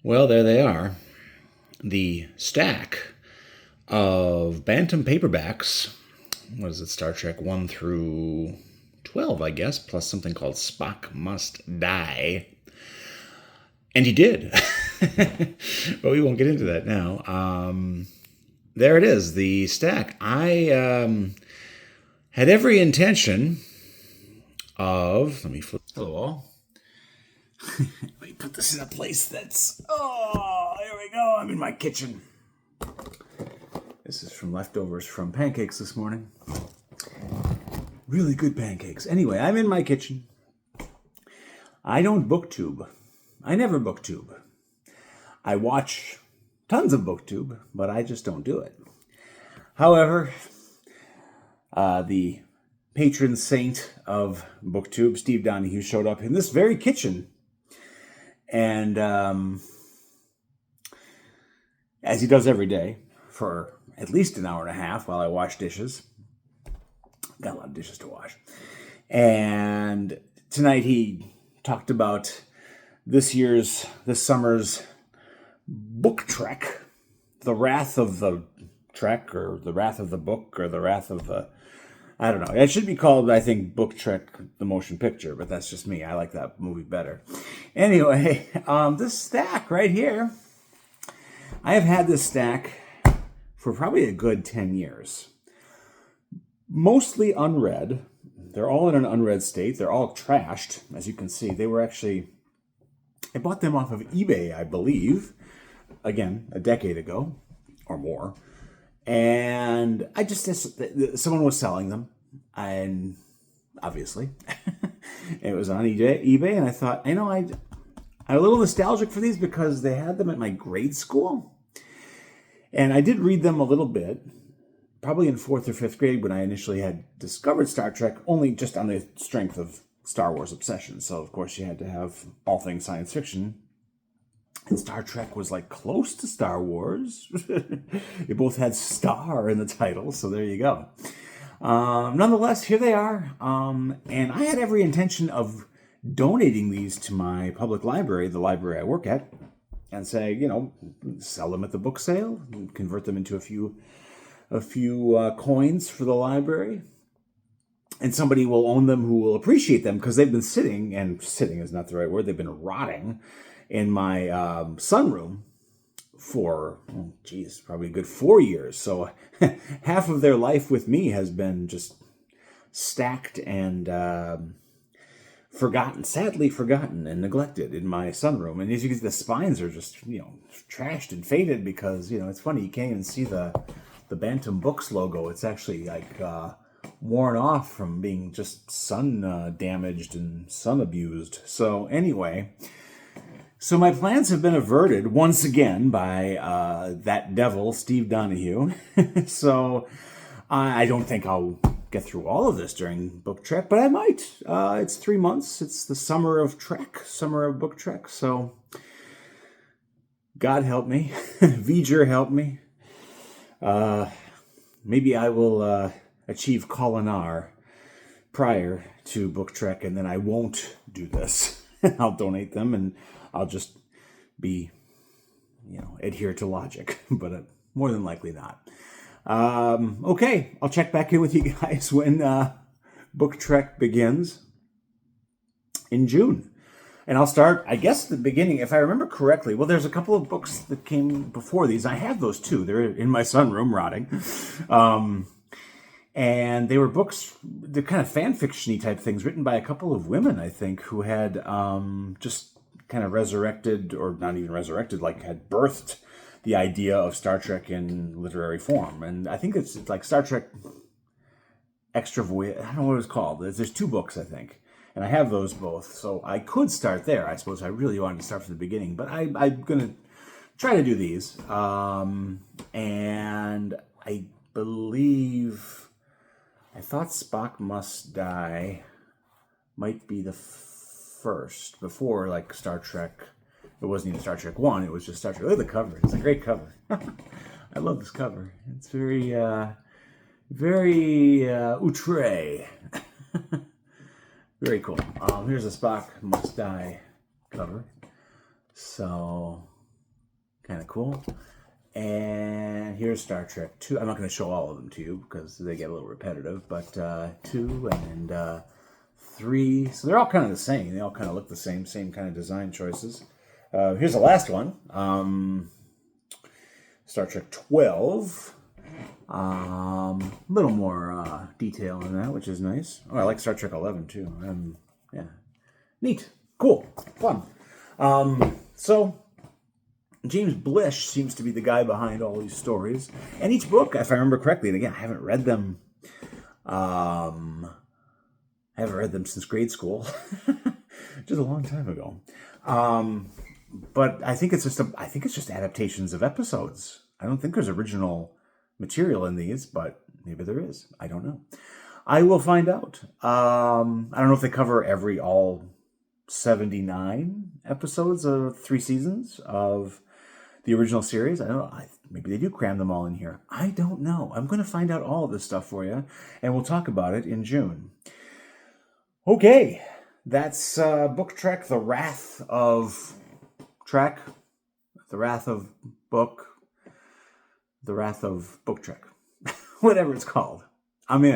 Well, there they are. The stack of Bantam paperbacks. What is it? Star Trek 1 through 12, I guess, plus something called Spock Must Die. And he did. But we won't get into that now. There it is, the stack. I had every intention of... Let me flip. Hello, all. Let me put this in a place that's... Oh, there we go. I'm in my kitchen. This is from leftovers from pancakes this morning. Really good pancakes. Anyway, I'm in my kitchen. I don't booktube. I never booktube. I watch tons of booktube, but I just don't do it. However, the patron saint of booktube, Steve Donahue, showed up in this very kitchen. And as he does every day, for at least an hour and a half while I wash dishes. Got a lot of dishes to wash. And tonight he talked about this summer's book trek, the wrath of the trek, or the wrath of the book, or the wrath of the... I don't know. It should be called, I think, Book Trek, the motion picture, but that's just me. I like that movie better. Anyway, this stack right here, I have had this stack for probably a good 10 years. Mostly unread. They're all in an unread state. They're all trashed, as you can see. They were actually... I bought them off of eBay, I believe. Again, a decade ago, or more. And I just, someone was selling them, and obviously, it was on eBay, and I thought, I'm a little nostalgic for these because they had them at my grade school, and I did read them a little bit, probably in 4th or 5th grade when I initially had discovered Star Trek, only just on the strength of Star Wars obsession, so of course you had to have all things science fiction. And Star Trek was like close to Star Wars. They both had star in the title, so there you go. Nonetheless, here they are. And I had every intention of donating these to my public library, the library I work at, and say, sell them at the book sale, convert them into a few coins for the library. And somebody will own them who will appreciate them because they've been sitting, and sitting is not the right word, they've been rotting in my sunroom for, probably a good 4 years. So half of their life with me has been just stacked and sadly forgotten and neglected in my sunroom. And as you can see, the spines are just, trashed and faded because, it's funny, you can't even see the Bantam Books logo. It's actually like worn off from being just sun damaged and sun abused. So anyway... So my plans have been averted once again by that devil, Steve Donahue. So I don't think I'll get through all of this during Book Trek, but I might. It's 3 months. It's the summer of Trek, summer of Book Trek. So God help me. V'ger help me. Maybe I will achieve Kolinar prior to Book Trek, and then I won't do this. I'll donate them, and I'll just be, adhere to logic, but more than likely not. Okay, I'll check back in with you guys when Book Trek begins in June. And I'll start, I guess, the beginning, if I remember correctly. Well, there's a couple of books that came before these. I have those too. They're in my sunroom rotting. And they were books, they're kind of fan fiction-y type things written by a couple of women, I think, who had just kind of resurrected, or not even resurrected, like had birthed the idea of Star Trek in literary form. And I think it's like Star Trek Extra Voyage, I don't know what it's called. There's 2 books, I think. And I have those both. So I could start there. I suppose I really wanted to start from the beginning. But I'm going to try to do these. And I believe... I thought Spock Must Die might be the first, before, like, Star Trek. It wasn't even Star Trek 1, it was just Star Trek. Look at the cover. It's a great cover. I love this cover. It's very, very outre. Very cool. Here's a Spock Must Die cover. So, Kind of cool. And here's Star Trek 2. I'm not going to show all of them to you because they get a little repetitive, but 2 and 3. So they're all kind of the same. They all kind of look the same kind of design choices. Here's the last one. Star Trek 12. A little more detail in that, which is nice. Oh, I like Star Trek 11 too. Yeah, neat, cool, fun. So James Blish seems to be the guy behind all these stories, and each book, if I remember correctly, and again, I haven't read them. I haven't read them since grade school, just a long time ago. But I think it's just adaptations of episodes. I don't think there's original material in these, but maybe there is. I don't know. I will find out. I don't know if they cover all 79 episodes of 3 seasons of the original series. I don't know. Maybe they do cram them all in here. I don't know. I'm going to find out all of this stuff for you, and we'll talk about it in June. Okay, that's Book Trek, The Wrath of Trek, The Wrath of Book, The Wrath of Book Trek, whatever it's called. I'm in.